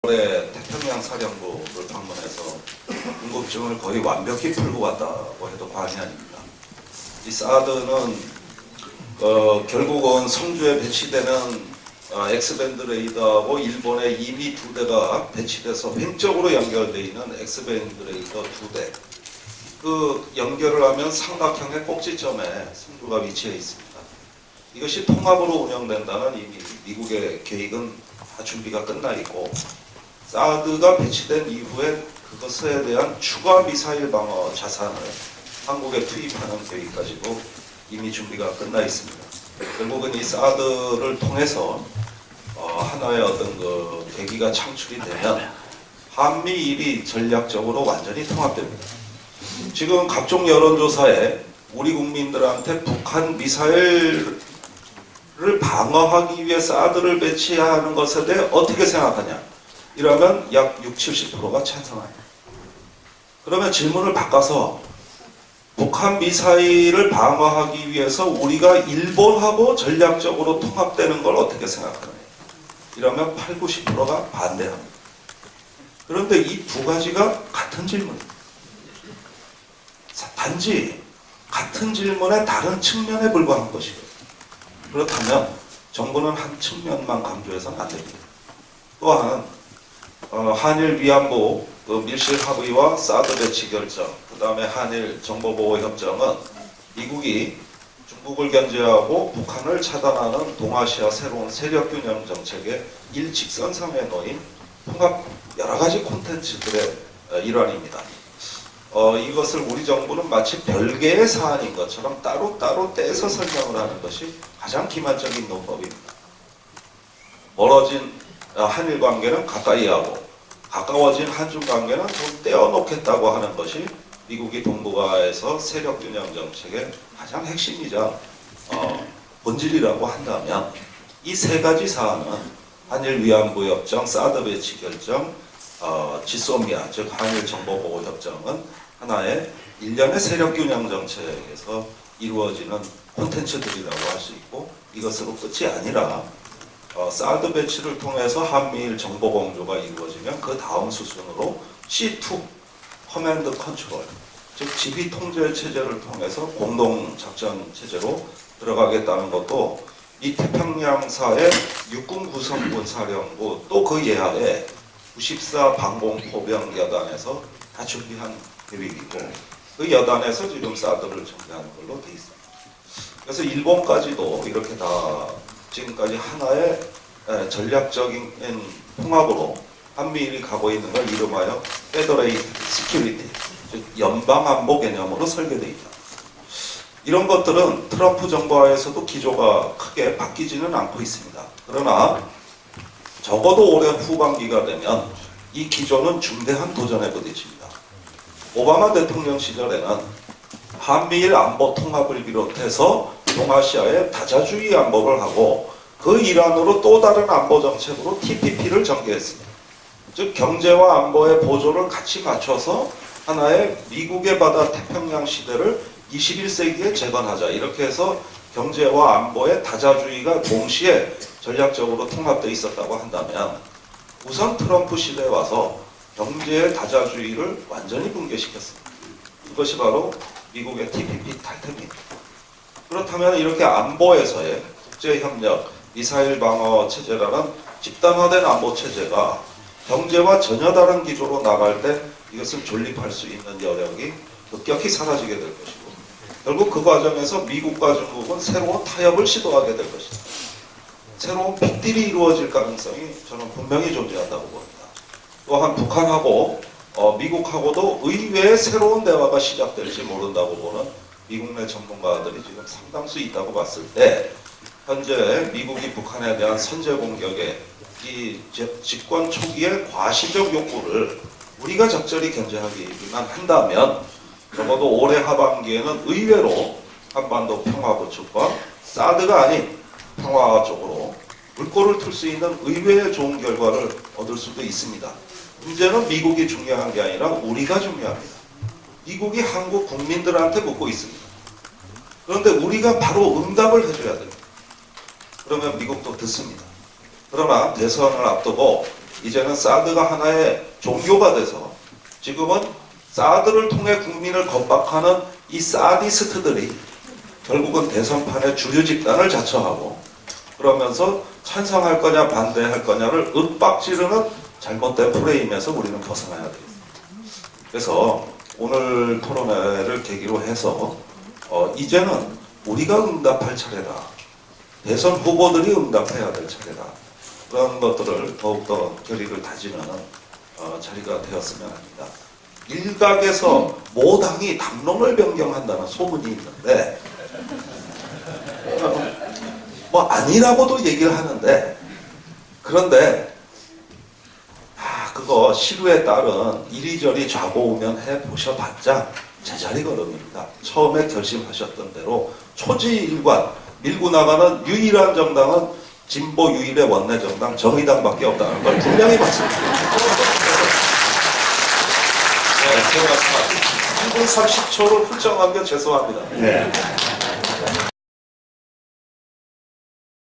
올해 태평양 사령부를 방문해서 궁금증을 거의 완벽히 풀고 왔다고 해도 과언이 아닙니다. 이 사드는 결국은 성주에 배치되는 엑스밴드 레이더하고 일본에 이미 2대가 배치돼서 횡적으로 연결되어 있는 엑스밴드 레이더 2대, 그 연결을 하면 삼각형의 꼭지점에 성주가 위치해 있습니다. 이것이 통합으로 운영된다는 이미 미국의 계획은 다 준비가 끝나 있고, 사드가 배치된 이후에 그것에 대한 추가 미사일 방어 자산을 한국에 투입하는 계획까지도 이미 준비가 끝나 있습니다. 결국은 이 사드를 통해서 하나의 어떤 그 계기가 창출이 되면 한미일이 전략적으로 완전히 통합됩니다. 지금 각종 여론조사에 우리 국민들한테 북한 미사일을 방어하기 위해 사드를 배치하는 것에 대해 어떻게 생각하냐? 이러면 약 60-70%가 찬성합니다. 그러면 질문을 바꿔서 북한 미사일을 방어하기 위해서 우리가 일본하고 전략적으로 통합되는 걸 어떻게 생각하느냐? 이러면 80-90%가 반대합니다. 그런데 이 두 가지가 같은 질문입니다. 단지 같은 질문의 다른 측면에 불과한 것이고요. 그렇다면 정부는 한 측면만 강조해서는 안 됩니다. 또한 한일 위안부 밀실 합의와 사드 배치 결정, 그 다음에 한일 정보보호협정은 미국이 중국을 견제하고 북한을 차단하는 동아시아 새로운 세력균형 정책의 일직선상에 놓인 통합 여러가지 콘텐츠들의 일환입니다. 이것을 우리 정부는 마치 별개의 사안인 것처럼 따로따로 떼서 설명을 하는 것이 가장 기만적인 논법입니다. 멀어진 한일 관계는 가까이 하고 가까워진 한중 관계는 좀 떼어놓겠다고 하는 것이 미국이 동북아에서 세력균형 정책의 가장 핵심이자 본질이라고 한다면, 이 세 가지 사안은 한일 위안부 협정, 사드 배치 결정, 지소미아 즉 한일 정보보호 협정은 하나의 일련의 세력균형 정책에서 이루어지는 콘텐츠들이라고 할 수 있고, 이것으로 끝이 아니라 사드 배치를 통해서 한미일 정보 공조가 이루어지면 그 다음 수순으로 C2 커맨드 컨트롤, 즉 지휘 통제 체제를 통해서 공동 작전 체제로 들어가겠다는 것도 이 태평양사의 육군 구성군 사령부 또 그 예하에 94 방공포병 여단에서 다 준비한 계획이고, 그 여단에서 지금 사드를 준비하는 걸로 돼 있습니다. 그래서 일본까지도 이렇게 다 지금까지 하나의 전략적인 통합으로 한미일이 가고 있는 걸 이름하여 페더레이트 시큐리티, 즉 연방안보 개념으로 설계되어 있다. 이런 것들은 트럼프 정부하에서도 기조가 크게 바뀌지는 않고 있습니다. 그러나 적어도 올해 후반기가 되면 이 기조는 중대한 도전에 부딪힙니다. 오바마 대통령 시절에는 한미일 안보 통합을 비롯해서 동아시아의 다자주의 안보를 하고 그 일환으로 또 다른 안보 정책으로 TPP를 전개했습니다. 즉 경제와 안보의 보조를 같이 맞춰서 하나의 미국의 바다 태평양 시대를 21세기에 재건하자, 이렇게 해서 경제와 안보의 다자주의가 동시에 전략적으로 통합되어 있었다고 한다면, 우선 트럼프 시대에 와서 경제의 다자주의를 완전히 붕괴시켰습니다. 이것이 바로 미국의 TPP 탈퇴입니다. 그렇다면 이렇게 안보에서의 국제협력, 미사일 방어 체제라는 집단화된 안보 체제가 경제와 전혀 다른 기조로 나갈 때 이것을 존립할 수 있는 여력이 급격히 사라지게 될 것이고, 결국 그 과정에서 미국과 중국은 새로운 타협을 시도하게 될 것이다. 새로운 빅딜이 이루어질 가능성이 저는 분명히 존재한다고 봅니다. 또한 북한하고 미국하고도 의외의 새로운 대화가 시작될지 모른다고 보는 미국 내 전문가들이 지금 상당수 있다고 봤을 때, 현재 미국이 북한에 대한 선제 공격에 이 집권 초기의 과시적 욕구를 우리가 적절히 견제하기만 한다면 적어도 올해 하반기에는 의외로 한반도 평화 구축과 사드가 아닌 평화 쪽으로 물꼬를 틀 수 있는 의외의 좋은 결과를 얻을 수도 있습니다. 문제는 미국이 중요한 게 아니라 우리가 중요합니다. 미국이 한국 국민들한테 묻고 있습니다. 그런데 우리가 바로 응답을 해줘야 됩니다. 그러면 미국도 듣습니다. 그러나 대선을 앞두고 이제는 사드가 하나의 종교가 돼서 지금은 사드를 통해 국민을 겁박하는 이 사디스트들이 결국은 대선판의 주류 집단을 자처하고 그러면서 찬성할 거냐 반대할 거냐를 윽박지르는 잘못된 프레임에서 우리는 벗어나야 되겠습니다. 그래서 오늘 토론회를 계기로 해서 이제는 우리가 응답할 차례다. 대선 후보들이 응답해야 될 차례다. 그런 것들을 더욱더 결의를 다지는 자리가 되었으면 합니다. 일각에서 모 당이 당론을 변경한다는 소문이 있는데 뭐 아니라고도 얘기를 하는데 그런데 그거 시루에 따른 이리저리 좌고우면 해보셔봤자 제자리 걸음입니다. 처음에 결심하셨던 대로 초지일관 밀고 나가는 유일한 정당은 진보 유일의 원내 정당 정의당밖에 없다는 걸 분명히 말씀드립니다. 제가 1분 30초를 훌쩍 남겨 죄송합니다. 네.